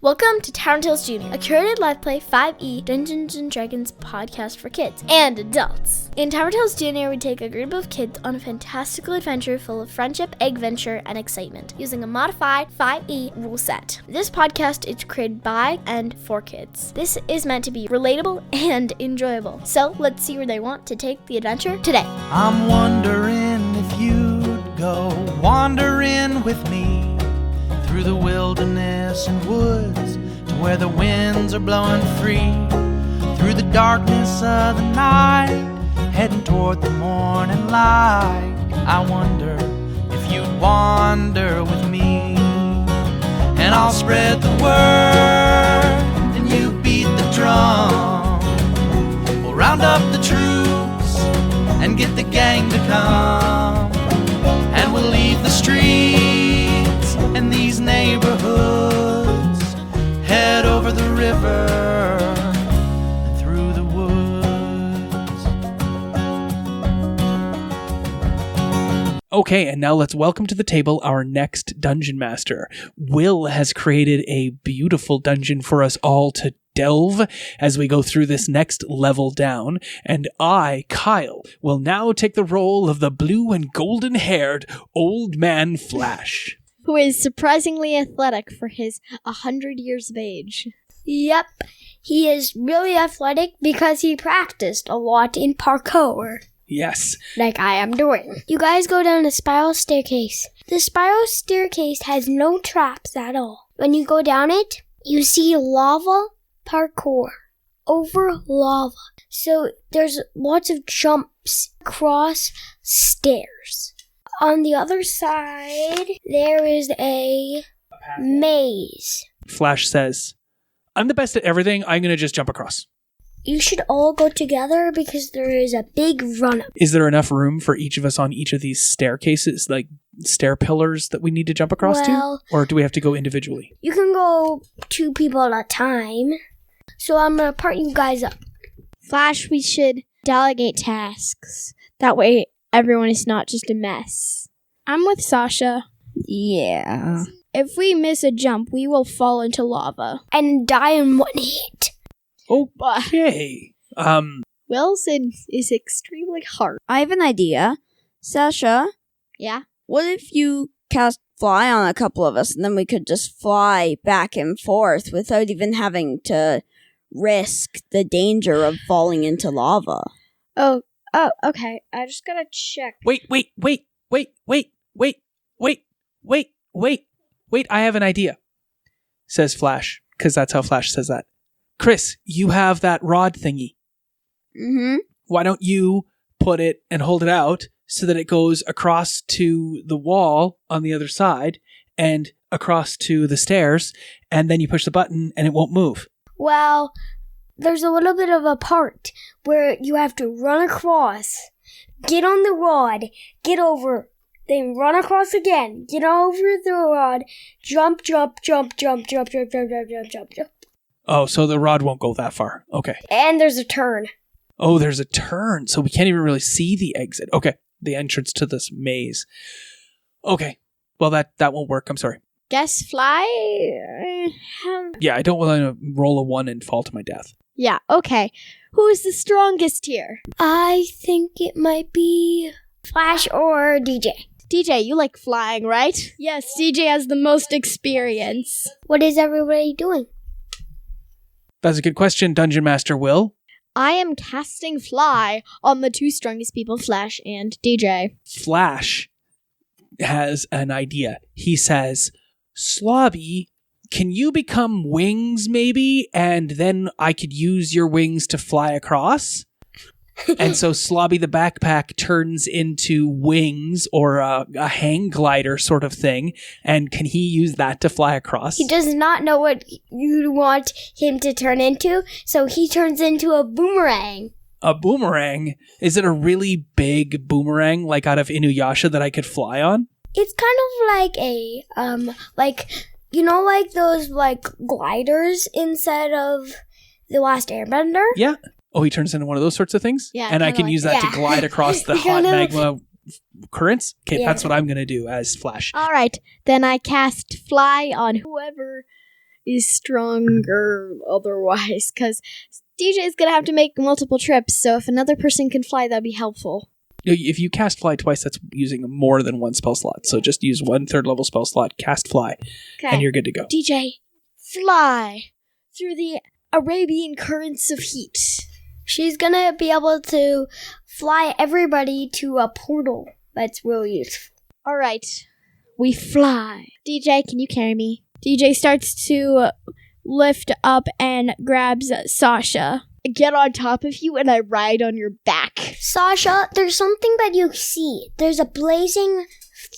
Welcome to Tavern Tales Junior, a curated liveplay 5e Dungeons & Dragons podcast for kids and adults. In Tavern Tales Junior, we take a group of kids on a fantastical adventure full of friendship, adventure, and excitement, using a modified 5e rule set. This podcast is created by and for kids. This is meant to be relatable and enjoyable. So let's see where they want to take the adventure today. I'm wondering if you'd go wandering with me through the wilderness and woods to where the winds are blowing free, through the darkness of the night, heading toward the morning light. I wonder if you'd wander with me, and I'll spread the word and you beat the drum. We'll round up the troops and get the gang to come, and we'll leave the streets and these neighborhoods, head over the river and through the woods. Okay, and now let's welcome to the table our next dungeon master. Will has created a beautiful dungeon for us all to delve as we go through this next level down, and I, Kyle, will now take the role of the blue and golden-haired old man Flash, who is surprisingly athletic for his 100 years of age. Yep, he is really athletic because he practiced a lot in parkour. Yes. Like I am doing. You guys go down a spiral staircase. The spiral staircase has no traps at all. When you go down it, you see lava parkour over lava. So there's lots of jumps across stairs. On the other side, there is a maze. Flash says, I'm the best at everything. I'm going to just jump across. You should all go together because there is a big run-up. Is there enough room for each of us on each of these staircases, like stair pillars that we need to jump across to? Or do we have to go individually? You can go 2 people at a time. So I'm going to part you guys up. Flash, we should delegate tasks. That way everyone is not just a mess. I'm with Sasha. Yeah. If we miss a jump, we will fall into lava. And die in 1 hit. Okay. Will's is extremely hard. I have an idea. Sasha, Yeah? what if you cast fly on a couple of us and then we could just fly back and forth without even having to risk the danger of falling into lava? Oh, okay. I just gotta check. Wait. I have an idea, says Flash, because that's how Flash says that. Chris, you have that rod thingy. Mm-hmm. Why don't you put it and hold it out so that it goes across to the wall on the other side and across to the stairs, and then you push the button and it won't move. Well, there's a little bit of a part where you have to run across, get on the rod, get over, then run across again, get over the rod, jump. Oh, so the rod won't go that far. Okay. And there's a turn. Oh, there's a turn, so we can't even really see the exit. Okay, the entrance to this maze. Okay, well, that won't work. I'm sorry. Guess fly? Yeah, I don't want to roll a 1 and fall to my death. Yeah, okay. Who is the strongest here? I think it might be Flash or DJ. DJ, you like flying, right? Yes, DJ has the most experience. What is everybody doing? That's a good question, Dungeon Master Will. I am casting fly on the 2 strongest people, Flash and DJ. Flash has an idea. He says, Slobby, can you become wings maybe? And then I could use your wings to fly across? And so Slobby the backpack turns into wings or a hang glider sort of thing. And can he use that to fly across? He does not know what you want him to turn into, so he turns into a boomerang. A boomerang? Is it a really big boomerang like out of Inuyasha that I could fly on? It's kind of like a, like those, gliders inside of The Last Airbender? Yeah. Oh, he turns into one of those sorts of things? Yeah. And I can use that to glide across the hot magma currents? Okay, Yeah. That's what I'm going to do as Flash. All right, then I cast fly on whoever is stronger otherwise, because DJ is going to have to make multiple trips, so if another person can fly, that'd be helpful. If you cast fly twice, that's using more than one spell slot. So just use 1 3rd level spell slot, cast fly, and you're good to go. DJ, fly through the Arabian currents of heat. She's gonna be able to fly everybody to a portal. That's really useful. All right, we fly. DJ, can you carry me? DJ starts to lift up and grabs Sasha. I get on top of you and I ride on your back. Sasha, there's something that you see. There's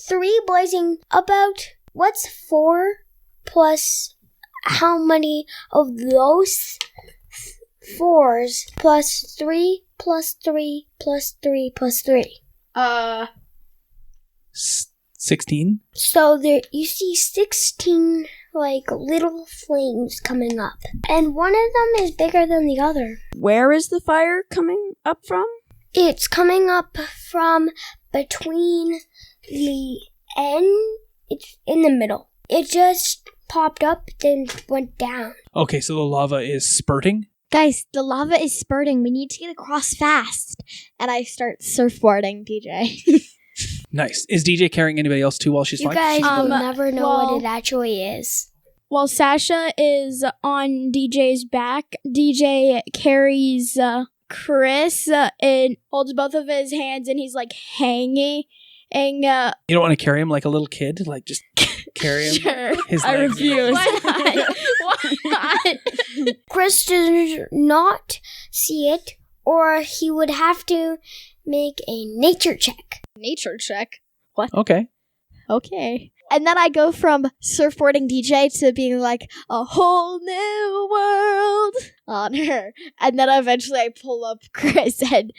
three blazing about, what's 4 plus how many of those 4s plus 3 plus 3 plus 3 plus 3? 16? So there, you see 16 little flames coming up, and one of them is bigger than the other. Where is the fire coming up from? It's coming up from between the end. It's in the middle. It just popped up, then went down. Okay, so the lava is spurting? Guys, the lava is spurting. We need to get across fast. And I start surfboarding DJ. Nice. Is DJ carrying anybody else too while she's You flying? guys will never know what it actually is. While Sasha is on DJ's back, DJ carries Chris and holds both of his hands, and he's hanging. You don't want to carry him like a little kid? Just carry him? Sure. His I legs. refuse. Why not? Why not? Chris does not see it, or he would have to make a nature check. Nature check. Okay. Okay. And then I go from surfboarding DJ to being like a whole new world on her. And then eventually I pull up Chris and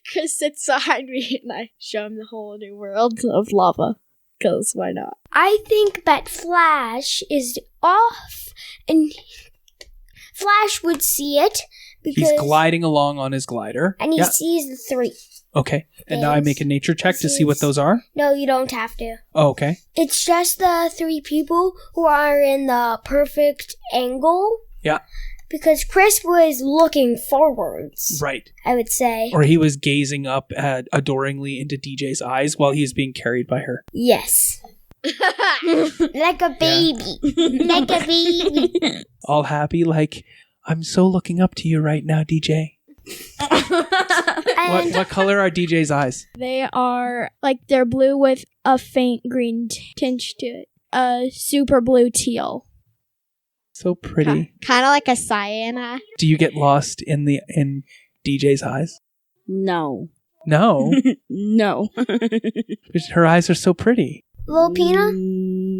Chris sits behind me and I show him the whole new world of lava. Because why not? I think that Flash is off, and Flash would see it because He's gliding along on his glider. and he sees the 3. Okay. And now I make a nature check to see what those are? No, you don't have to. Oh, okay. It's just the 3 people who are in the perfect angle. Yeah. Because Chris was looking forwards, Right. I would say. Or he was gazing up adoringly into DJ's eyes while he is being carried by her. Yes. Like a baby. Like a baby. All happy, I'm so looking up to you right now, DJ. And What color are DJ's eyes? They are they're blue with a faint green tinge to it. Super blue teal. So pretty. Kind of like a cyan. Do you get lost in DJ's eyes? No. No. No. Her eyes are so pretty, Volpina,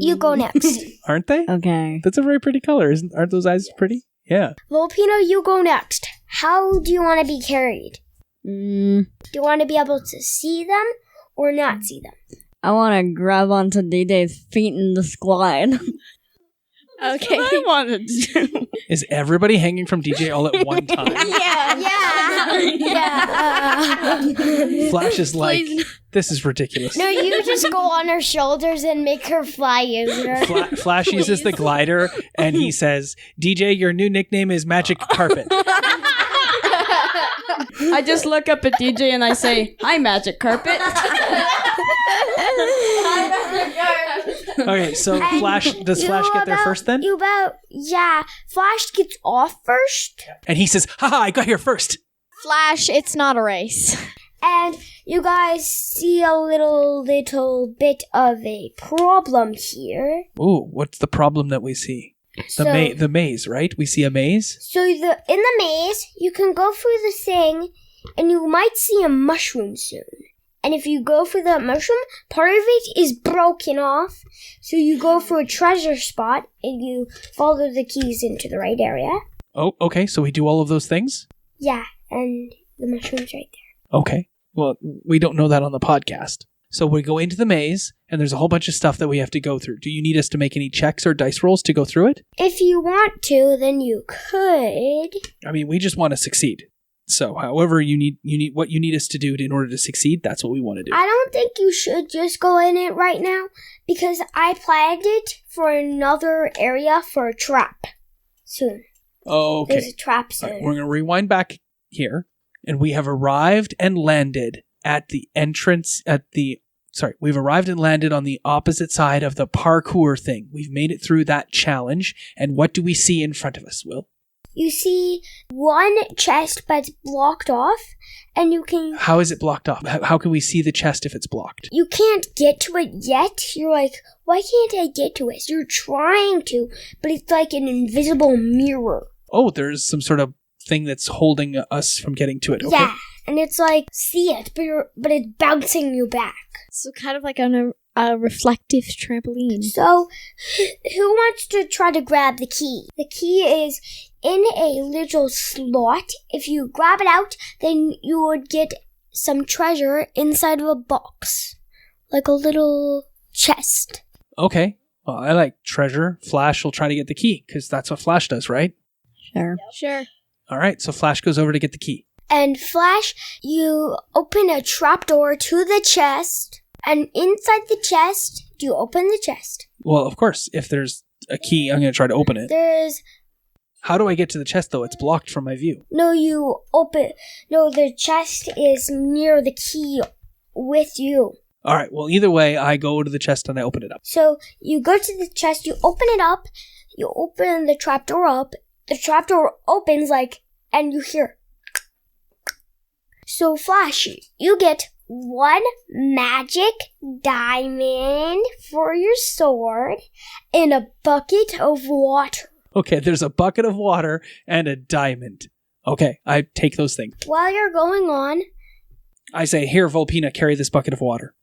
you go next. aren't they? Okay. That's a very pretty color. Aren't those eyes pretty? Yeah. Volpino, you go next. How do you want to be carried? Mm, Do you want to be able to see them or not see them? I want to grab onto DJ's feet and just glide. Okay. I wanted to do. Is everybody hanging from DJ all at one time? Yeah. Flash is this is ridiculous. No, you just go on her shoulders and make her fly easier. Flash uses the glider and he says, DJ, your new nickname is Magic Carpet. I just look up at DJ and I say, "Hi, Magic Carpet." Okay, so does Flash get there first then? Flash gets off first. And he says, haha, I got here first. Flash, it's not a race. And you guys see a little bit of a problem here. Ooh, what's the problem that we see? The maze, right? We see a maze? So in the maze, you can go through the thing, and you might see a mushroom soon. And if you go for the mushroom, part of it is broken off. So you go for a treasure spot, and you follow the keys into the right area. Oh, okay, so we do all of those things? Yeah, and the mushroom's right there. Okay. Well, we don't know that on the podcast. So we go into the maze, and there's a whole bunch of stuff that we have to go through. Do you need us to make any checks or dice rolls to go through it? If you want to, then you could. I mean, we just want to succeed. So however you need what you need us to do in order to succeed, that's what we want to do. I don't think you should just go in it right now because I flagged it for another area for a trap soon. Okay. There's a trap All soon. right, we're going to rewind back here, and we have arrived and landed at the entrance we've arrived and landed on the opposite side of the parkour thing. We've made it through that challenge, and what do we see in front of us, Will? You see one chest, but it's blocked off, and you can... How is it blocked off? How can we see the chest if it's blocked? You can't get to it yet. You're like, why can't I get to it? You're trying to, but it's like an invisible mirror. Oh, there's some sort of thing that's holding us from getting to it. Okay. Yeah, and it's like, see it, but it's bouncing you back. So kind of like on a reflective trampoline. So, who wants to try to grab the key? The key is in a little slot. If you grab it out, then you would get some treasure inside of a box. Like a little chest. Okay. Well, I like treasure. Flash will try to get the key, because that's what Flash does, right? Sure. All right, so Flash goes over to get the key. And Flash, you open a trapdoor to the chest. And inside the chest, you open the chest. Well, of course, if there's a key, I'm going to try to open it. There's... How do I get to the chest, though? It's blocked from my view. No, the chest is near the key with you. All right, well, either way, I go to the chest and I open it up. So you go to the chest, you open it up, you open the trapdoor up, the trapdoor opens and you hear. So Flash, you get one magic diamond for your sword and a bucket of water. Okay, there's a bucket of water and a diamond. Okay, I take those things. While you're going on, I say, here, Volpina, carry this bucket of water.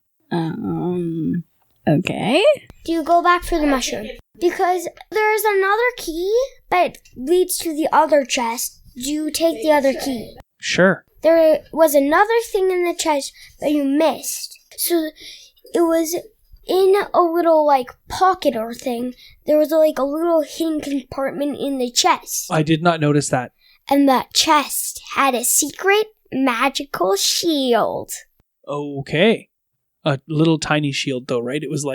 Okay. do you go back for the mushroom? Because there's another key that leads to the other chest. Do you take the other key? Sure. There was another thing in the chest that you missed. So it was in a little pocket or thing. There was a little hidden compartment in the chest. I did not notice that. And that chest had a secret magical shield. Okay. A little tiny shield though, right? It was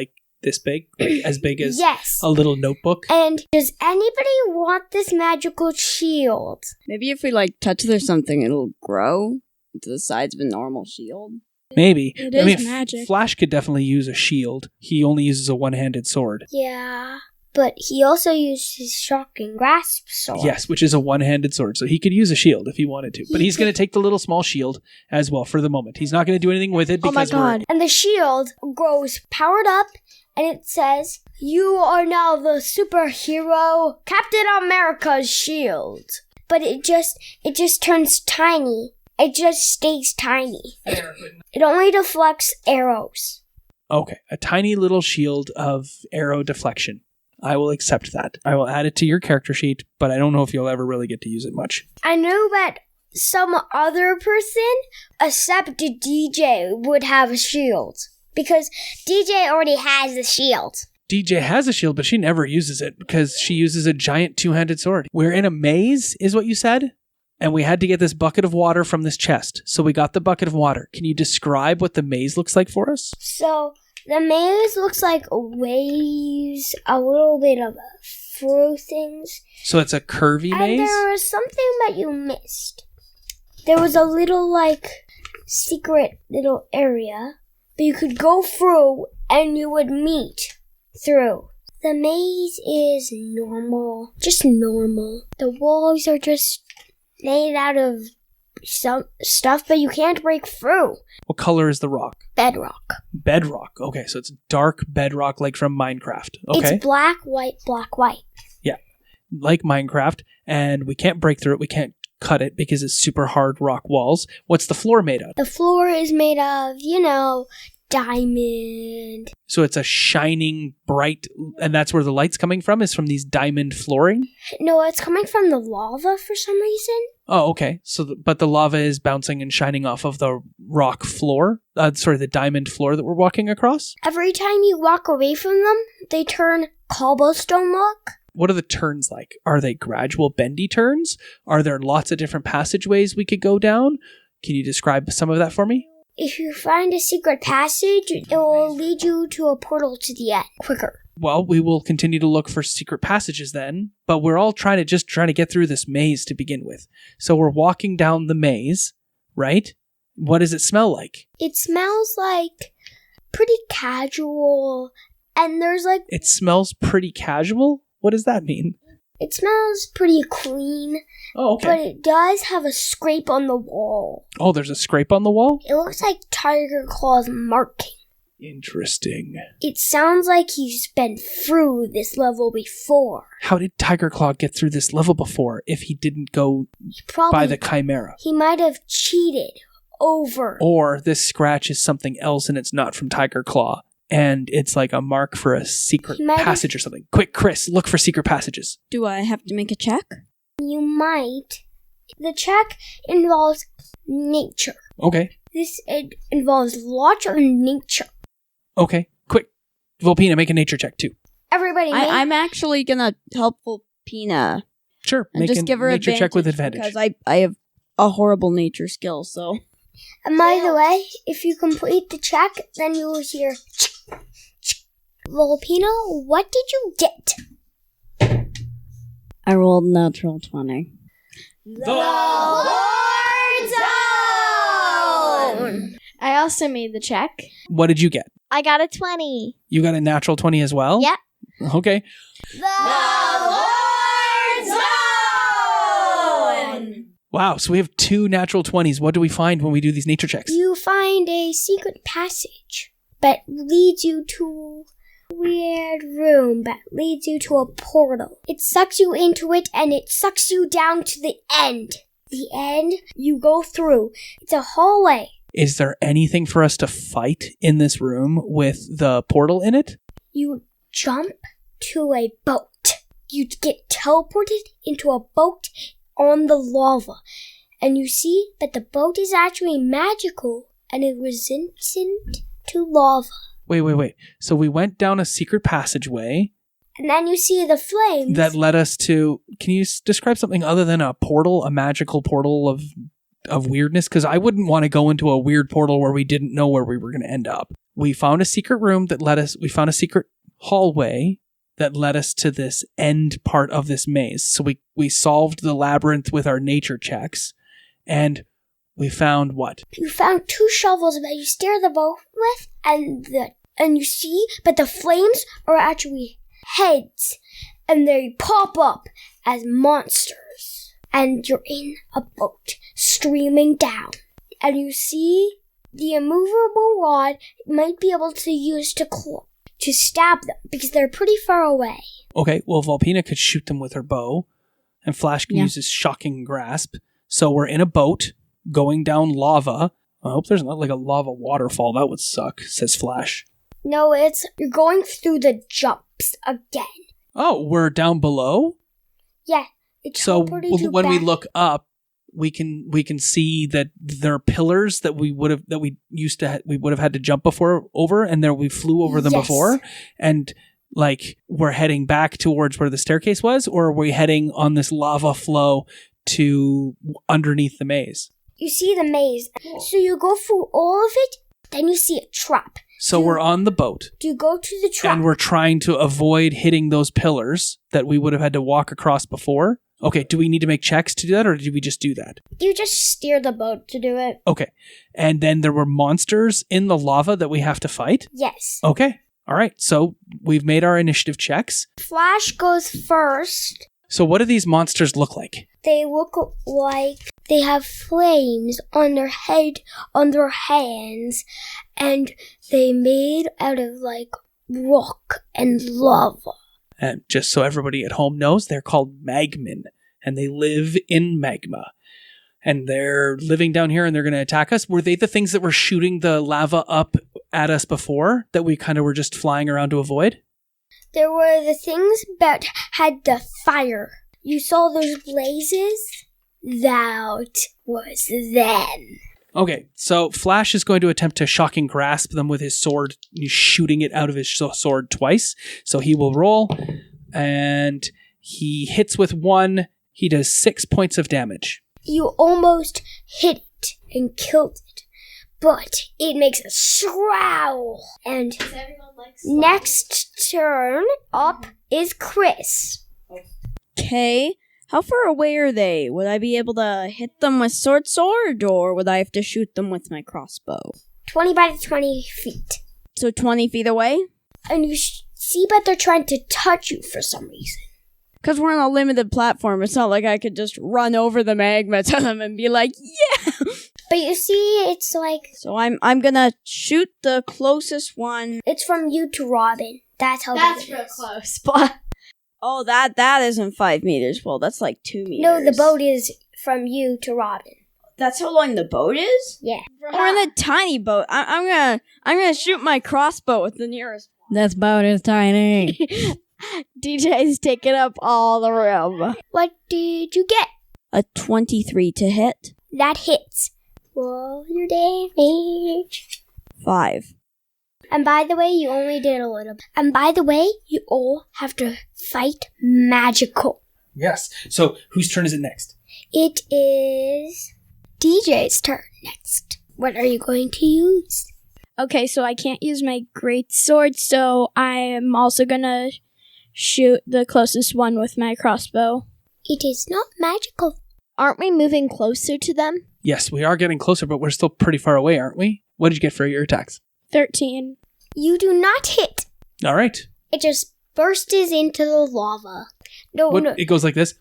this big? As big as Yes. a little notebook? And does anybody want this magical shield? Maybe if we touch it or something, it'll grow into the size of a normal shield. Maybe. It is magic. Flash could definitely use a shield. He only uses a one-handed sword. Yeah. But he also used his shock and grasp sword. Yes, which is a one-handed sword. So he could use a shield if he wanted to. But he's going to take the little small shield as well for the moment. He's not going to do anything with it because Oh my god. And the shield grows powered up, and it says, "You are now the superhero Captain America's shield." But it just turns tiny. It just stays tiny. It only deflects arrows. Okay, a tiny little shield of arrow deflection. I will accept that. I will add it to your character sheet, but I don't know if you'll ever really get to use it much. I know that some other person, except DJ, would have a shield. Because DJ already has a shield. DJ has a shield, but she never uses it because she uses a giant two-handed sword. We're in a maze, is what you said? And we had to get this bucket of water from this chest. So we got the bucket of water. Can you describe what the maze looks like for us? So, the maze looks like waves, a little bit of through things. So it's a curvy maze? And there was something that you missed. There was a little, secret little area that you could go through and you would meet through. The maze is normal. Just normal. The walls are just made out of some stuff, but you can't break through. What color is the rock? Bedrock. Bedrock. Okay, so it's dark bedrock like from Minecraft. Okay. It's black, white, black, white. Yeah, like Minecraft, and we can't break through it. We can't cut it because it's super hard rock walls. What's the floor made of? The floor is made of, diamond. So it's a shining, bright, and that's where the light's coming from, is from these diamond flooring? No, it's coming from the lava for some reason. Oh, okay. So, but the lava is bouncing and shining off of the rock floor? The diamond floor that we're walking across? Every time you walk away from them, they turn cobblestone look. what are the turns like? Are they gradual bendy turns? Are there lots of different passageways we could go down? Can you describe some of that for me? If you find a secret passage, it will lead you to a portal to the end quicker. Well, we will continue to look for secret passages then, but we're all trying to get through this maze to begin with. So we're walking down the maze, right? What does it smell like? It smells like pretty casual, and there's like... It smells pretty casual? What does that mean? It smells pretty clean. Oh, okay. But it does have a scrape on the wall. Oh, there's a scrape on the wall? It looks like Tiger Claw's marking. Interesting. It sounds like he's been through this level before. How did Tiger Claw get through this level before if he didn't go by the Chimera? He might have cheated over. Or this scratch is something else and it's not from Tiger Claw. And it's like a mark for a secret passage or something. Quick, Chris, look for secret passages. Do I have to make a check? You might. The check involves nature. Okay. It involves lots of nature. Okay, quick. Volpina, make a nature check too. Everybody, I'm actually gonna help Volpina. Sure, And make just a give her nature check with advantage. Because I have a horrible nature skill, so... And by the way, if you complete the check, then you will hear... Volpina, what did you get? I rolled a natural 20. The Lord's Own! I also made the check. What did you get? I got a 20. You got a natural 20 as well? Yep. Okay. The Lord's Own! Wow, so we have 2 natural 20s. What do we find when we do these nature checks? You find a secret passage that leads you to a weird room that leads you to a portal. It sucks you into it and it sucks you down to the end. The end you go through. It's a hallway. Is there anything for us to fight in this room with the portal in it? You jump to a boat. You get teleported into a boat on the lava. And you see that the boat is actually magical and it resistant to lava. Wait. So we went down a secret passageway. And then you see the flames. That led us to... Can you describe something other than a portal, a magical portal of weirdness? Because I wouldn't want to go into a weird portal where we didn't know where we were going to end up. We found a secret room that led us... We found a secret hallway that led us to this end part of this maze. So we solved the labyrinth with our nature checks. And we found what? You found 2 shovels that you steer the boat with, and you see, but the flames are actually heads, and they pop up as monsters. And you're in a boat, streaming down. And you see the immovable rod might be able to use to stab them, because they're pretty far away. Okay, well, Volpina could shoot them with her bow, and Flash can use his shocking grasp. So we're in a boat, going down lava. I hope there's not like a lava waterfall. That would suck, says Flash. No, you're going through the jumps again. Oh, we're down below? Yeah. So when we look up, we can see that there are pillars that we would have had to jump over, and there we flew over them before, and like we're heading back towards where the staircase was, or are we heading on this lava flow to underneath the maze? You see the maze, so you go through all of it, then you see a trap. So we're on the boat. Do you go to the trap? And we're trying to avoid hitting those pillars that we would have had to walk across before. Okay, do we need to make checks to do that, or do we just do that? You just steer the boat to do it. Okay. And then there were monsters in the lava that we have to fight? Yes. Okay. All right. So we've made our initiative checks. Flash goes first. So what do these monsters look like? They look like they have flames on their head, on their hands, and they made out of like rock and lava. And just so everybody at home knows, they're called magmen, and they live in magma. And they're living down here, and they're going to attack us. Were they the things that were shooting the lava up at us before, that we kind of were just flying around to avoid? There were the things that had the fire. You saw those blazes? That was them. Okay, so Flash is going to attempt to shocking grasp them with his sword. He's shooting it out of his sword twice. So he will roll, and He hits with 1. He does 6 points of damage. You almost hit it and killed it, but it makes a growl. And next turn up is Chris. Okay. How far away are they? Would I be able to hit them with sword, or would I have to shoot them with my crossbow? 20 by 20 feet. So 20 feet away? And you see, but they're trying to touch you for some reason. Because we're on a limited platform, it's not like I could just run over the magma to them and be like, yeah! But you see, it's like... So I'm gonna shoot the closest one. It's from you to Robin. That's how That's big it real is. close, but Oh, that isn't 5 meters. Well, that's like 2 meters. No, the boat is from you to Robin. That's how long the boat is? Yeah. We're in a tiny boat. I'm gonna shoot my crossbow with the nearest. this boat is tiny. DJ's taking up all the room. What did you get? A 23 to hit. That hits. Roll your damage. 5. And by the way, you only did a little. And by the way, you all have to fight magical. Yes. So whose turn is it next? It is DJ's turn next. What are you going to use? Okay, so I can't use my great sword, so I'm also gonna shoot the closest one with my crossbow. It is not magical. Aren't we moving closer to them? Yes, we are getting closer, but we're still pretty far away, aren't we? What did you get for your attacks? 13. You do not hit. All right. It just bursts into the lava. No, It goes like this.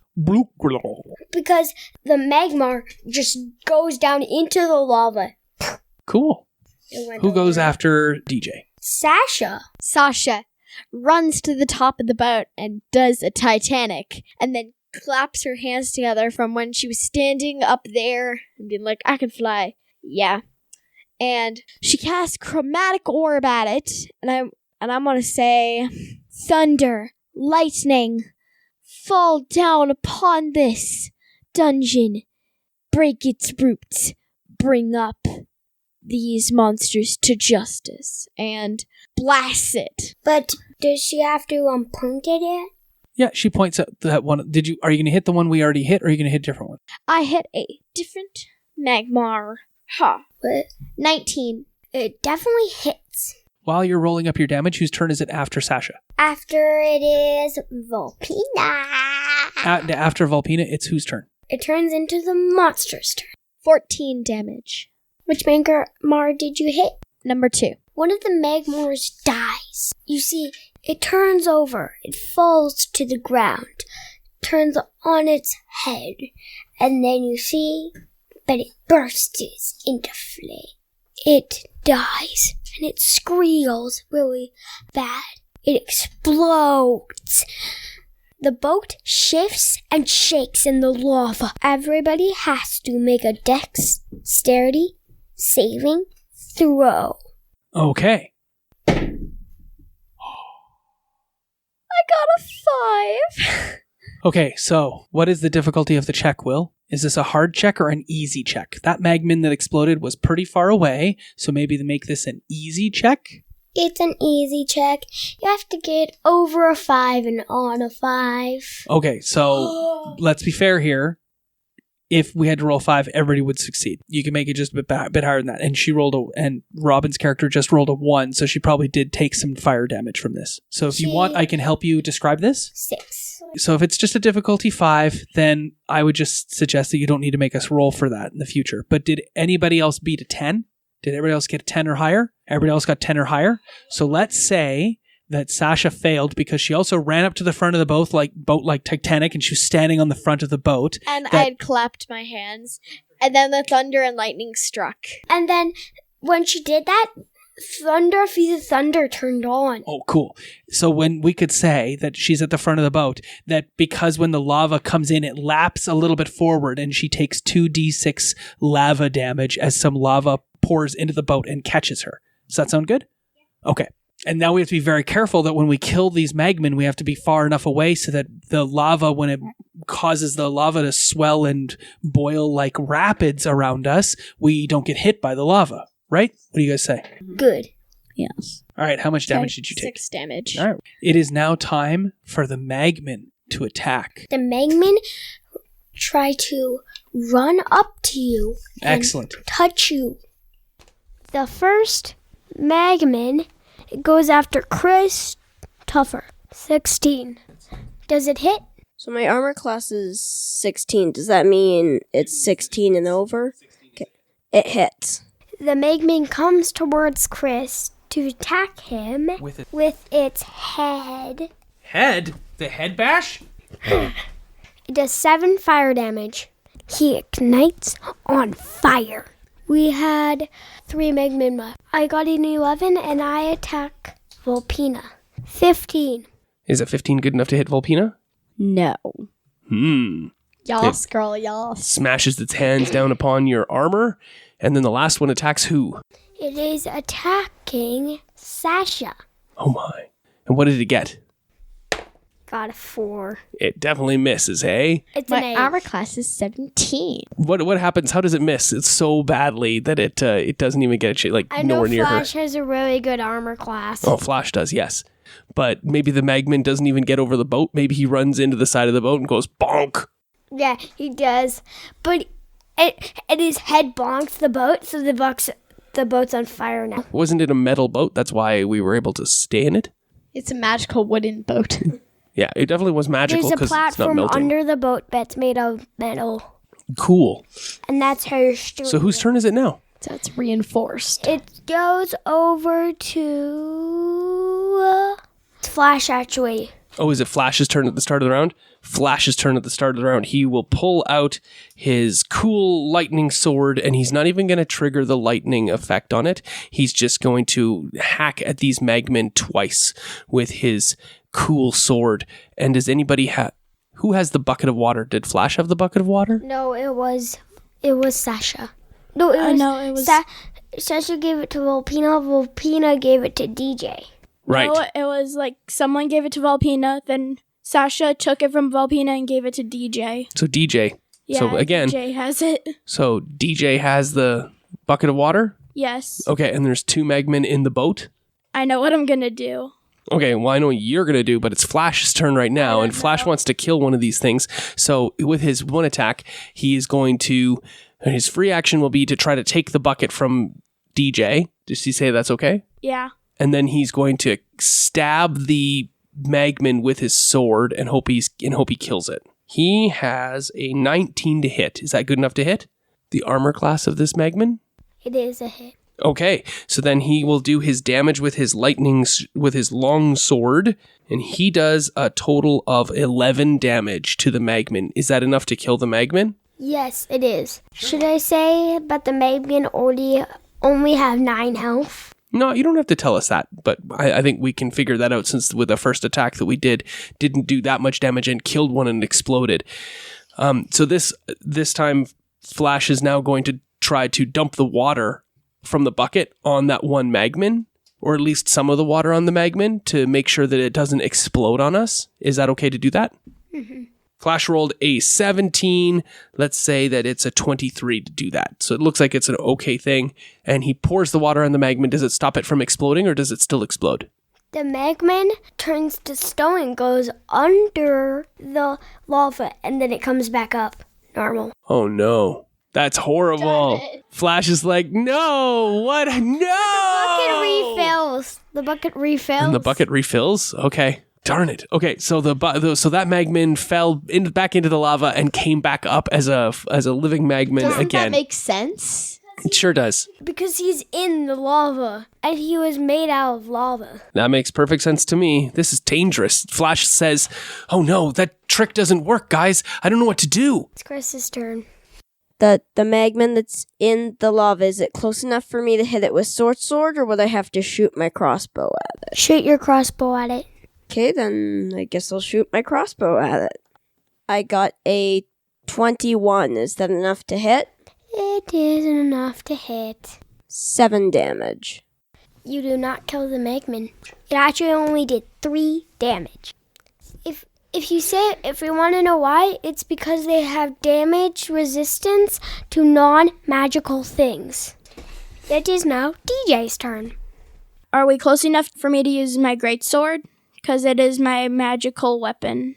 because the magma just goes down into the lava. Cool. It went Who goes over. after DJ? Sasha runs to the top of the boat and does a Titanic, and then claps her hands together from when she was standing up there and being like, I can fly. Yeah. And she casts chromatic orb at it, and I'm gonna say, thunder, lightning, fall down upon this dungeon, break its roots, bring up these monsters to justice, and blast it. But does she have to point at it? Yeah, she points at that one. Are you going to hit the one we already hit, or are you going to hit a different one? I hit a different Magmar. Ha. But 19. it definitely hits. While you're rolling up your damage, whose turn is it after Sasha? After it is Volpina. After Volpina, it's whose turn? It turns into the monster's turn. 14 damage. Which Magmar did you hit? Number 2. One of the Magmars dies. You see, it turns over. It falls to the ground. Turns on its head. And then you see, but it bursts into flame. It dies. And it squeals really bad. It explodes. The boat shifts and shakes in the lava. Everybody has to make a dexterity saving throw. Okay. I got a 5. Okay, so what is the difficulty of the check, Will? Is this a hard check or an easy check? That magmin that exploded was pretty far away, so maybe to make this an easy check? It's an easy check. You have to get over a 5 and on a 5. Okay, so let's be fair here. If we had to roll 5, everybody would succeed. You can make it just a bit higher than that. And and Robin's character just rolled a 1, so she probably did take some fire damage from this. So if you want, I can help you describe this. 6. So if it's just a difficulty 5, then I would just suggest that you don't need to make us roll for that in the future. But did anybody else beat a 10? Did everybody else get a 10 or higher? Everybody else got 10 or higher? So let's say that Sasha failed because she also ran up to the front of the boat like Titanic, and she was standing on the front of the boat. And I had clapped my hands, and then the thunder and lightning struck. And then when she did that, thunder turned on. Oh, cool. So when we could say that she's at the front of the boat, that because when the lava comes in, it laps a little bit forward and she takes 2d6 lava damage as some lava pours into the boat and catches her. Does that sound good? Okay. And now we have to be very careful that when we kill these magmen, we have to be far enough away so that the lava, when it causes the lava to swell and boil like rapids around us, we don't get hit by the lava. Right? What do you guys say? Good. Yes. All right. How much damage did you take? 6 damage. All right. It is now time for the magmen to attack. The Magmen try to run up to you and Excellent. touch you. The first Magman goes after Christopher. 16. Does it hit? So my armor class is 16. Does that mean it's 16 and over? Okay. It hits. The Magman comes towards Chris to attack him with its head. Head? The head bash? It does 7 fire damage. He ignites on fire. We had 3 Magmen left. I got an 11 and I attack Volpina. 15. Is a 15 good enough to hit Volpina? No. Yas, girl, yas. Smashes its hands down upon your armor, and then the last one attacks who? It is attacking Sasha. Oh my. And what did it get? Got a 4. It definitely misses, eh? It's an My 8. armor class is 17. What happens? How does it miss? It's so badly that it doesn't even get a chance, like I know nowhere near her. Flash has a really good armor class. Oh, Flash does, yes. But maybe the Magman doesn't even get over the boat. Maybe he runs into the side of the boat and goes bonk. Yeah, he does. But his head bonks the boat, so the boat's on fire now. Wasn't it a metal boat? That's why we were able to stay in it. It's a magical wooden boat. Yeah, it definitely was magical There's a because it's not platform melting. under the boat that's made of metal. Cool. And that's how you're steering. So whose turn is it now? So it's reinforced. It goes over to Flash, actually. Oh, is it Flash's turn at the start of the round? Flash's turn at the start of the round. He will pull out his cool lightning sword, and he's not even going to trigger the lightning effect on it. He's just going to hack at these Magmen twice with his cool sword. And does anybody who has the bucket of water? Did Flash have the bucket of water? No, it was Sasha. No, it was Sasha gave it to Volpina. Volpina gave it to DJ. Right. No, it was like someone gave it to Volpina, then Sasha took it from Volpina and gave it to DJ. So DJ. Yeah, So again, DJ has it. so DJ has the bucket of water? Yes. Okay, and there's 2 Magmen in the boat? I know what I'm gonna do. Okay, well, I know what you're going to do, but it's Flash's turn right now, and Flash wants to kill one of these things. So with his one attack, he is going to... His free action will be to try to take the bucket from DJ. Does he say that's okay? Yeah. And then he's going to stab the Magman with his sword and hope he kills it. He has a 19 to hit. Is that good enough to hit the armor class of this Magman? It is a hit. Okay, so then he will do his damage with his with his long sword, and he does a total of 11 damage to the Magman. Is that enough to kill the Magman? Yes, it is. Should I say that the Magman only have 9 health? No, you don't have to tell us that, but I think we can figure that out since with the first attack that we didn't do that much damage and killed one and exploded. So this time, Flash is now going to try to dump the water from the bucket on that one Magman, or at least some of the water on the Magman to make sure that it doesn't explode on us. Is that okay to do that? Mm-hmm. Flash rolled a 17. Let's say that it's a 23 to do that. So it looks like it's an okay thing. And he pours the water on the Magman. Does it stop it from exploding or does it still explode? The Magman turns to stone and goes under the lava, and then it comes back up normal. Oh no. That's horrible. Flash is like, no, what? No! The bucket refills. And the bucket refills? Okay. Darn it. Okay, so so that Magman fell back into the lava and came back up as a living Magman Doesn't again. that make sense? It sure does. Because he's in the lava, and he was made out of lava. That makes perfect sense to me. This is dangerous. Flash says, oh no, that trick doesn't work, guys. I don't know what to do. It's Chris's turn. The Magman that's in the lava, is it close enough for me to hit it with sword, or would I have to shoot my crossbow at it? Shoot your crossbow at it. Okay, then I guess I'll shoot my crossbow at it. I got a 21. Is that enough to hit? It isn't enough to hit. 7 damage. You do not kill the Magman. It actually only did 3 damage. If you want to know why, it's because they have damage resistance to non-magical things. It is now DJ's turn. Are we close enough for me to use my greatsword? Because it is my magical weapon.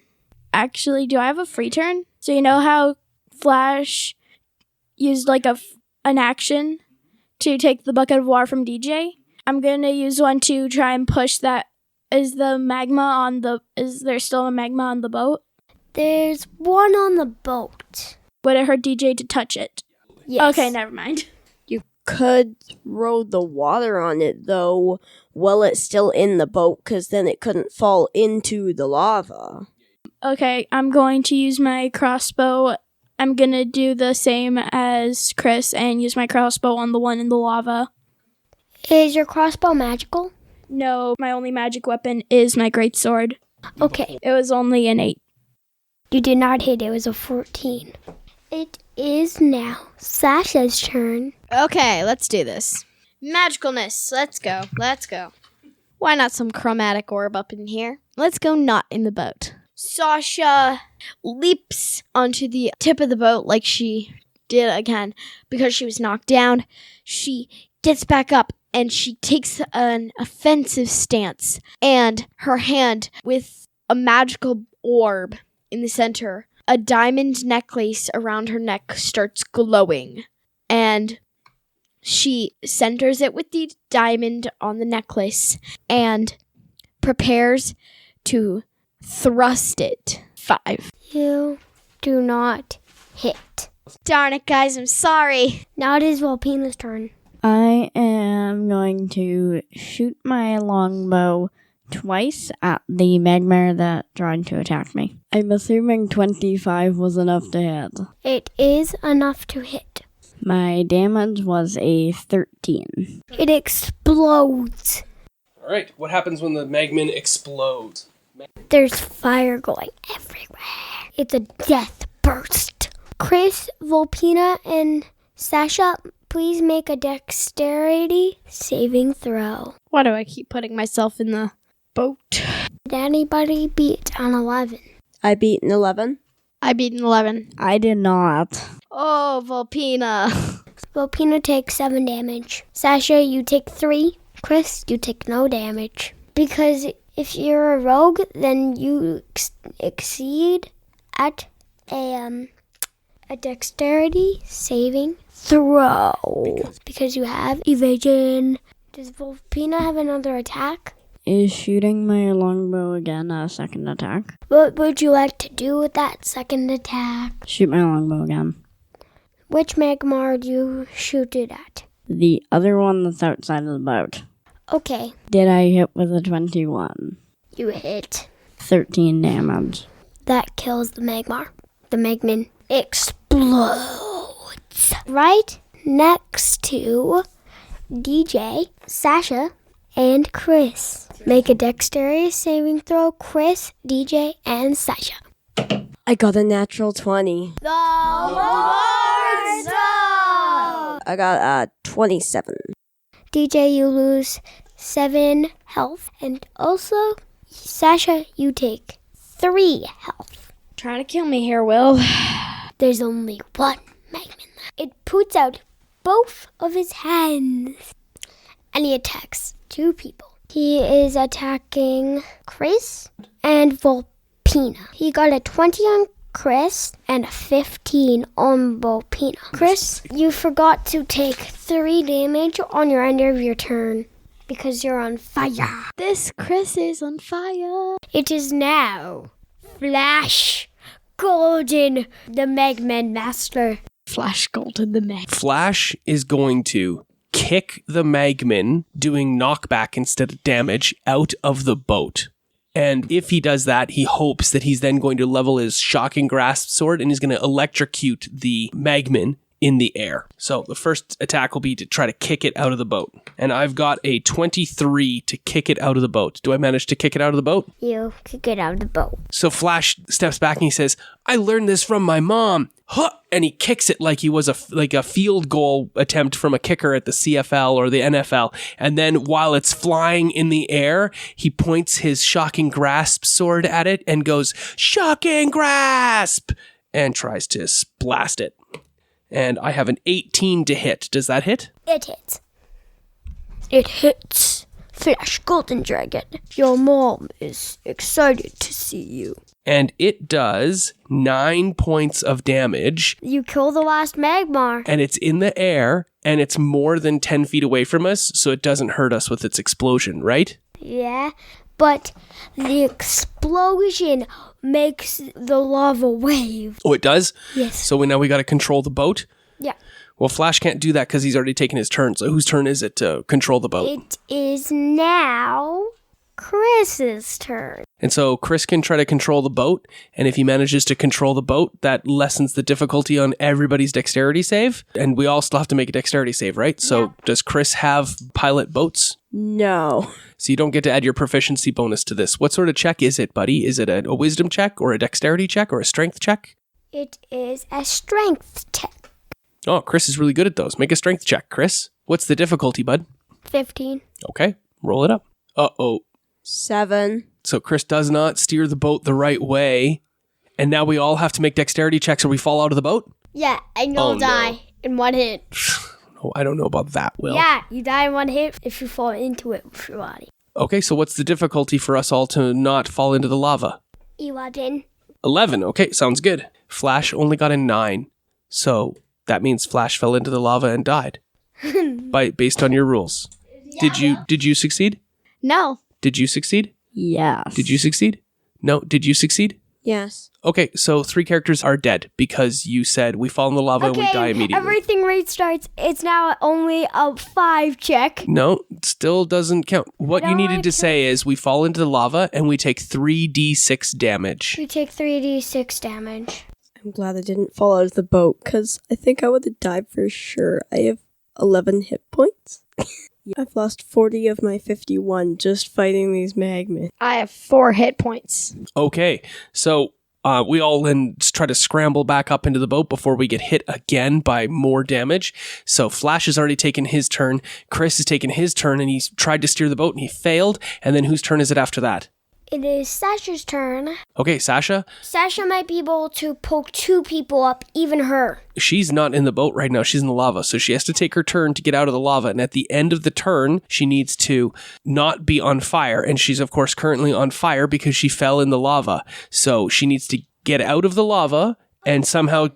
Actually, do I have a free turn? So you know how Flash used like an action to take the bucket of water from DJ? I'm going to use one to try and push that. Is there still a magma on the boat? There's one on the boat. Would it hurt DJ to touch it? Yes. Okay, never mind. You could throw the water on it, though, while it's still in the boat, because then it couldn't fall into the lava. Okay, I'm going to use my crossbow. I'm going to do the same as Chris and use my crossbow on the one in the lava. Is your crossbow magical? No, my only magic weapon is my greatsword. Okay. It was only an 8. You did not hit. It was a 14. It is now Sasha's turn. Okay, let's do this. Magicalness. Let's go. Why not some chromatic orb up in here? Let's go not in the boat. Sasha leaps onto the tip of the boat like she did again because she was knocked down. She gets back up and she takes an offensive stance, and her hand with a magical orb in the center, a diamond necklace around her neck starts glowing, and she centers it with the diamond on the necklace and prepares to thrust it. 5. You do not hit. Darn it, guys, I'm sorry. Now it is Volpina's turn. I am going to shoot my longbow twice at the magmar that tried to attack me. I'm assuming 25 was enough to hit. It is enough to hit. My damage was a 13. It explodes. All right. What happens when the magmin explodes? There's fire going everywhere. It's a death burst. Chris, Volpina, and Sasha, please make a dexterity saving throw. Why do I keep putting myself in the boat? Did anybody beat an 11? I beat an 11. I beat an 11. I did not. Oh, Volpina. Volpina takes 7 damage. Sasha, you take 3. Chris, you take no damage. Because if you're a rogue, then you exceed at a dexterity saving throw. Because you have evasion. Does Volpina have another attack? Is shooting my longbow again a second attack? What would you like to do with that second attack? Shoot my longbow again. Which magmar do you shoot it at? The other one that's outside of the boat. Okay, Did I hit with a 21? you hit. 13 damage. That kills the magmar. The magmin explodes. Right next to DJ, Sasha, and Chris. Make a dexterity saving throw, Chris, DJ, and Sasha. I got a natural 20. I got a 27. DJ, you lose 7 health. And also, Sasha, you take 3 health. Trying to kill me here, Will. There's only one magmin left. It puts out both of his hands. And he attacks 2 people. He is attacking Chris and Volpina. He got a 20 on Chris and a 15 on Volpina. Chris, you forgot to take 3 damage on your end of your turn because you're on fire. This Chris is on fire. It is now Flash Golden, the Magman Master. Flash Golden the Mag. Flash is going to kick the magmin, doing knockback instead of damage, out of the boat. And if he does that, he hopes that he's then going to level his shocking grasp sword and he's going to electrocute the magmin in the air. So the first attack will be to try to kick it out of the boat. And I've got a 23 to kick it out of the boat. Do I manage to kick it out of the boat? You kick it out of the boat. So Flash steps back and he says, I learned this from my mom. Huh! And he kicks it like he was a field goal attempt from a kicker at the CFL or the NFL. And then while it's flying in the air, he points his shocking grasp sword at it and goes, shocking grasp! And tries to blast it. And I have an 18 to hit. Does that hit? It hits. It hits. Flash Golden Dragon. Your mom is excited to see you. and it does 9 points of damage, You kill the last Magmar. and it's in the air, and it's more than 10 feet away from us, so it doesn't hurt us with its explosion, right? Yeah, but the explosion makes the lava wave. Oh, it does? Yes. So now we got to control the boat? Yeah. Well, Flash can't do that because he's already taken his turn. So whose turn is it to control the boat? It is now Chris's turn. And so Chris can try to control the boat. And if he manages to control the boat, that lessens the difficulty on everybody's dexterity save. And we all still have to make a dexterity save, right? So does Chris have pilot boats? No. So you don't get to add your proficiency bonus to this. What sort of check is it, buddy? Is it a wisdom check or a dexterity check or a strength check? It is a strength check. Oh, Chris is really good at those. Make a strength check, Chris. What's the difficulty, bud? 15. Okay, roll it up. Uh-oh. 7. So Chris does not steer the boat the right way. And now we all have to make dexterity checks or we fall out of the boat? Yeah, and you'll Oh, no. die in one hit. Oh, I don't know about that, Will. Yeah, you die in one hit if you fall into it with your body. Okay, so what's the difficulty for us all to not fall into the lava? 11. 11. Okay, sounds good. Flash only got a 9. So that means Flash fell into the lava and died. Based on your rules. Did you succeed? No. Did you succeed? Yes. Did you succeed? No. Did you succeed? Yes. Okay, so 3 characters are dead because you said we fall in the lava and we die immediately. Everything restarts. It's now only a 5 check. No, still doesn't count. What you needed to say is we fall into the lava and we take 3d6 damage. You take 3d6 damage. I'm glad I didn't fall out of the boat because I think I would have died for sure. I have 11 hit points. I've lost 40 of my 51 just fighting these magma. I have 4 hit points. Okay, so we all then try to scramble back up into the boat before we get hit again by more damage. So Flash has already taken his turn. Chris has taken his turn and he's tried to steer the boat and he failed. And then whose turn is it after that? It is Sasha's turn. Okay, Sasha. Sasha might be able to poke 2 people up, even her. She's not in the boat right now. She's in the lava. So she has to take her turn to get out of the lava. And at the end of the turn, she needs to not be on fire. And she's, of course, currently on fire because she fell in the lava. So she needs to get out of the lava and somehow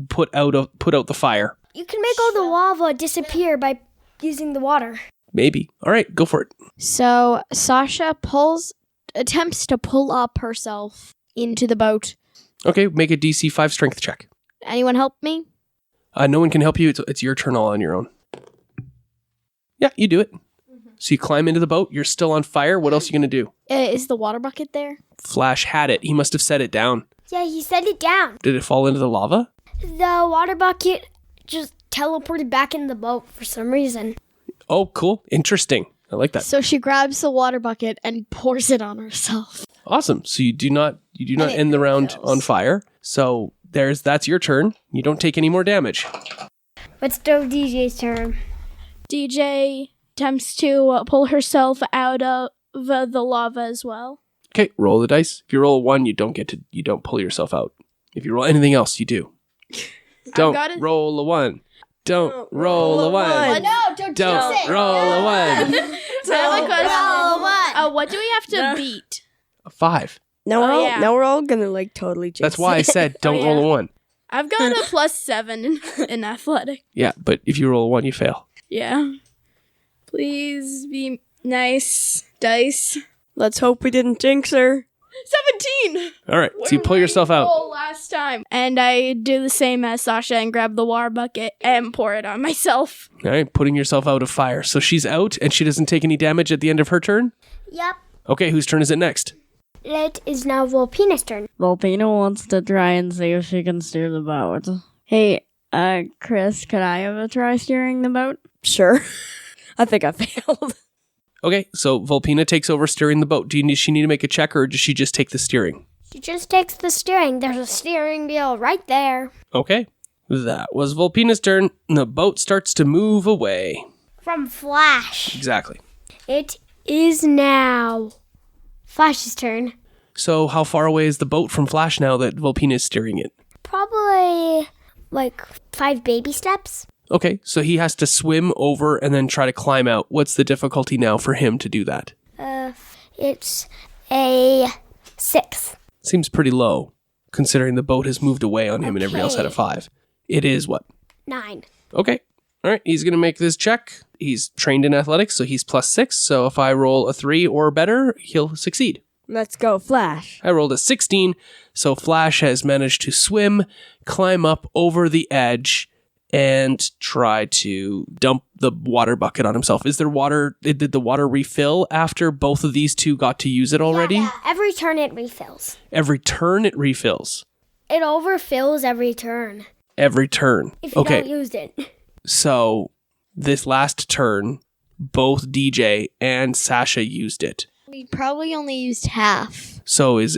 put out the fire. You can make all the lava disappear by using the water. Maybe. All right, go for it. So Sasha attempts to pull up herself into the boat. Okay, make a DC 5 strength check. Anyone help me? No one can help you. It's your turn all on your own. Yeah, you do it. So you climb into the boat. You're still on fire. What else are you going to do? Is the water bucket there? Flash had it. He must have set it down. Yeah, he set it down. Did it fall into the lava? The water bucket just teleported back in the boat for some reason. Oh, cool. Interesting. I like that. So she grabs the water bucket and pours it on herself. Awesome. So you do not end the round on fire. So that's your turn. You don't take any more damage. It's still DJ's turn. DJ attempts to pull herself out of the lava as well. Okay, roll the dice. If you roll a 1, you don't pull yourself out. If you roll anything else, you do. Don't roll a 1. Don't roll a 1. No, don't roll a 1. I have a question. What do we have to beat? A 5. Now we're all yeah. now we're all gonna like totally jinx That's why I said don't roll a 1. I've got a +7 in athletic. Yeah, but if you roll a 1, you fail. Yeah. Please be nice, dice. Let's hope we didn't jinx her. 17! All right, so you pull yourself out. Last time. And I do the same as Sasha and grab the water bucket and pour it on myself. All right, putting yourself out of fire. So she's out and she doesn't take any damage at the end of her turn? Yep. Okay, whose turn is it next? It is now Volpina's turn. Volpina wants to try and see if she can steer the boat. Hey, Chris, could I have a try steering the boat? Sure. I think I failed. Okay, so Volpina takes over steering the boat. Does she need to make a check or does she just take the steering? She just takes the steering. There's a steering wheel right there. Okay, that was Volpina's turn. The boat starts to move away. From Flash. Exactly. It is now Flash's turn. So how far away is the boat from Flash now that Volpina is steering it? Probably like 5 baby steps. Okay, so he has to swim over and then try to climb out. What's the difficulty now for him to do that? It's a 6. Seems pretty low, considering the boat has moved away on him and everybody else had a 5. It is what? 9. Okay. All right, he's going to make this check. He's trained in athletics, so he's +6. So if I roll a 3 or better, he'll succeed. Let's go, Flash. I rolled a 16, so Flash has managed to swim, climb up over the edge, and try to dump the water bucket on himself. Is there water? Did the water refill after both of these two got to use it already? Yeah, every turn it refills. Every turn it refills. It overfills every turn Every turn. if you Okay, don't use it. so this last turn, both DJ and Sasha used it. We probably only used half. So it's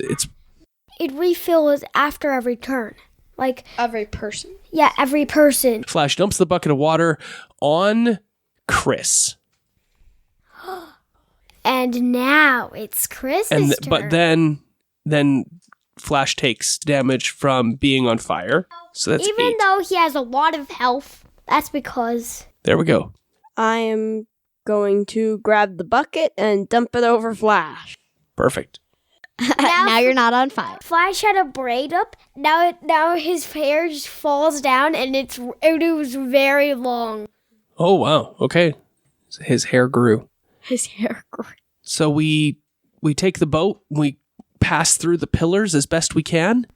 It refills after every turn. Like, Every person. yeah, every person. Flash dumps the bucket of water on Chris. And now it's Chris's turn. But then Flash takes damage from being on fire. So that's Even 8. though he has a lot of health, that's because There we go. I am going to grab the bucket and dump it over Flash. Perfect. Now you're not on fire. Flash had a braid up. Now his hair just falls down, and it was very long. Oh wow. Okay. His hair grew. His hair grew. So we take the boat, we pass through the pillars as best we can.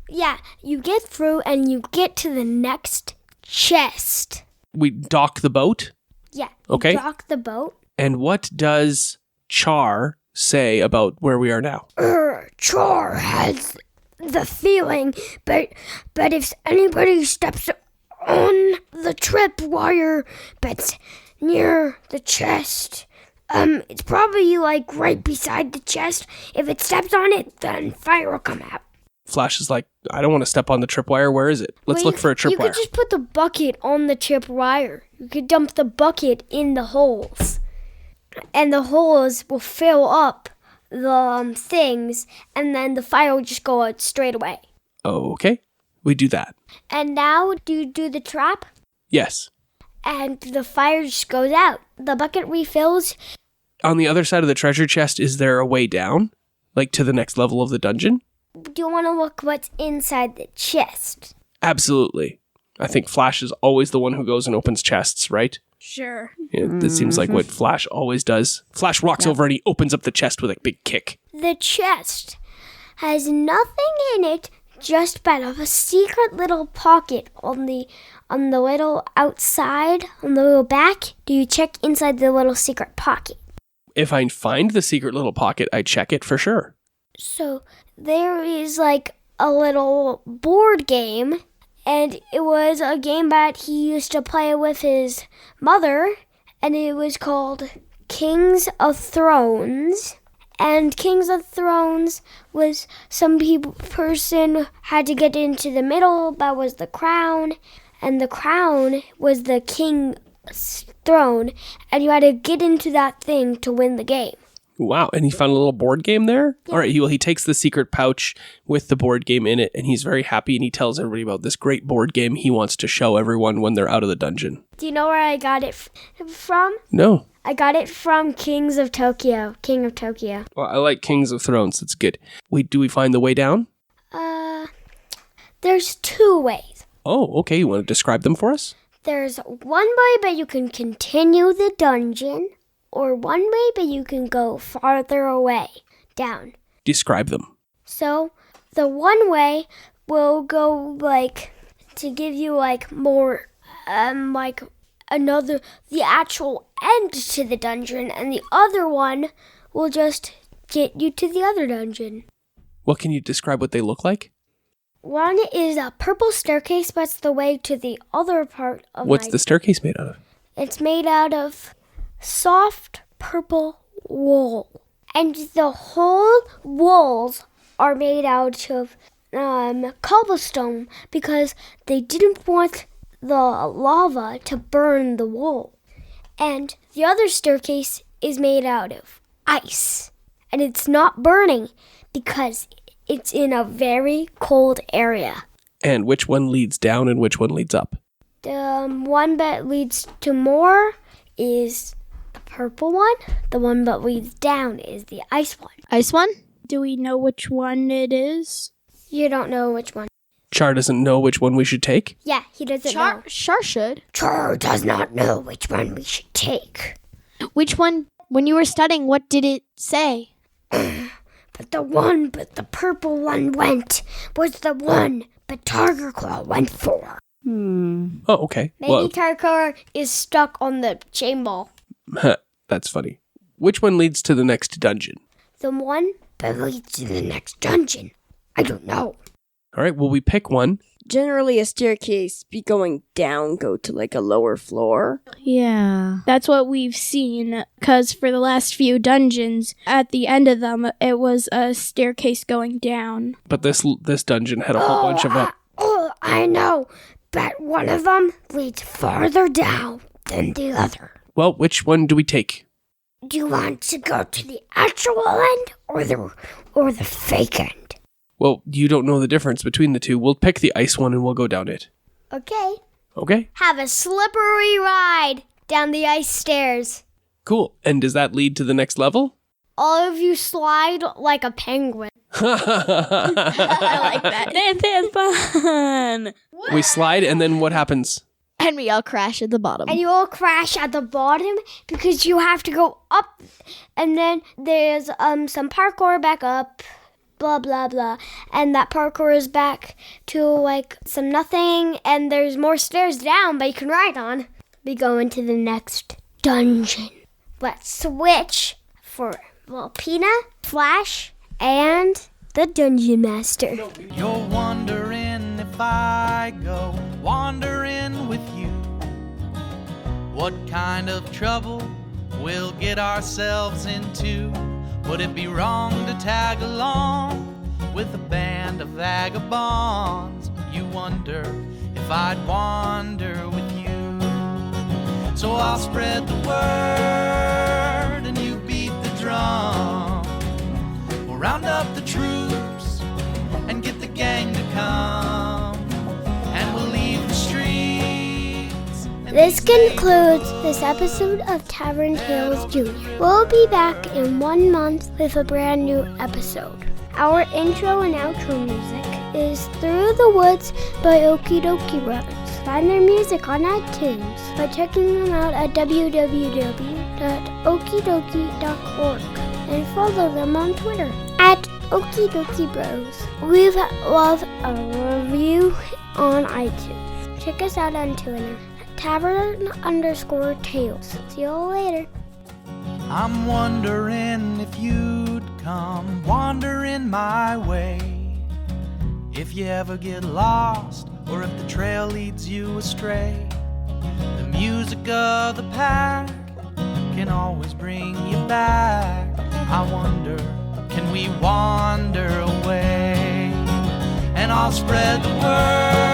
Yeah, you get through, and you get to the next chest. We dock the boat. Yeah. Okay. You dock the boat. And what does Char say about where we are now? Char has the feeling, but if anybody steps on the tripwire that's near the chest, it's probably like right beside the chest. If it steps on it, then fire will come out. Flash is like, I don't want to step on the tripwire. Where is it? Let's look for a You tripwire. could just put the bucket on the tripwire. You could dump the bucket in the holes, and the holes will fill up the things, and then the fire will just go out straight away. Okay. We do that. And now, do you do the trap? Yes. And the fire just goes out. The bucket refills. On the other side of the treasure chest, is there a way down? Like to the next level of the dungeon? Do you want to look what's inside the chest? Absolutely. I think Flash is always the one who goes and opens chests, right? Sure. Yeah, that seems like what Flash always does. Flash walks over and he opens up the chest with a big kick. The chest has nothing in it, just but a secret little pocket on the little outside, on the little back. Do you check inside the little secret pocket? If I find the secret little pocket, I check it for sure. So there is like a little board game, and it was a game that he used to play with his mother, and it was called Kings of Thrones. And Kings of Thrones was person had to get into the middle, that was the crown, and the crown was the king's throne, and you had to get into that thing to win the game. Wow, and he found a little board game there? Yeah. All right, he takes the secret pouch with the board game in it, and he's very happy, and he tells everybody about this great board game he wants to show everyone when they're out of the dungeon. Do you know where I got it from? No. I got it from King of Tokyo. Well, I like Kings of Thrones. That's good. Do we find the way down? There's 2 ways. Oh, okay. You want to describe them for us? There's one way that you can continue the dungeon, or one way that you can go farther away, down. Describe them. So, the one way will go, to give you, more, the actual end to the dungeon, and the other one will just get you to the other dungeon. Well, can you describe what they look like? One is a purple staircase, that's the way to the other part of What's the staircase made out of? It's made out of soft purple wool. And the whole walls are made out of cobblestone because they didn't want the lava to burn the wool. And the other staircase is made out of ice. And it's not burning because it's in a very cold area. And which one leads down and which one leads up? The one that leads to more is the purple one. The one that leads down is the ice one. Ice one? Do we know which one it is? You don't know which one. Char doesn't know which one we should take. Yeah, he doesn't know. Char should. Char does not know which one we should take. Which one, when you were studying, what did it say? But the purple one was the one but Targarclaw went for. Oh, okay. Maybe Targarclaw is stuck on the chain ball. That's funny. Which one leads to the next dungeon? The one that leads to the next dungeon. I don't know. All right, well, we pick one. Generally, a staircase be going down, go to like a lower floor. Yeah. That's what we've seen, because for the last few dungeons, at the end of them, it was a staircase going down. But this dungeon had a whole bunch of up. I know. But one of them leads farther down than the other. Well, which one do we take? Do you want to go to the actual end or the fake end? Well, you don't know the difference between the two. We'll pick the ice one and we'll go down it. Okay. Okay? Have a slippery ride down the ice stairs. Cool. And does that lead to the next level? All of you slide like a penguin. I like that. This is fun. We slide and then what happens? And we all crash at the bottom. And you all crash at the bottom because you have to go up. And then there's some parkour back up. Blah, blah, blah. And that parkour is back to like some nothing. And there's more stairs down, but you can ride on. We go into the next dungeon. Let's switch for Pina, Flash, and the Dungeon Master. You're wondering if I go wandering with you, what kind of trouble we'll get ourselves into. Would it be wrong to tag along with a band of vagabonds? You wonder if I'd wander with you. So I'll spread the word and you beat the drum. We'll round up the troops and get the gang to come, and we'll leave the streets. This concludes this episode of Tavern Tales Junior. We'll be back in 1 month with a brand new episode. Our intro and outro music is Through the Woods by Okie Dokie Brothers. Find their music on iTunes by checking them out at www.okiedokie.org and follow them on Twitter at Okie Dokie Bros. Leave love a review on iTunes. Check us out on Twitter. Tavern_Tales. See you all later. I'm wondering if you'd come wandering my way, if you ever get lost or if the trail leads you astray. The music of the pack can always bring you back. I wonder, can we wander away? And I'll spread the word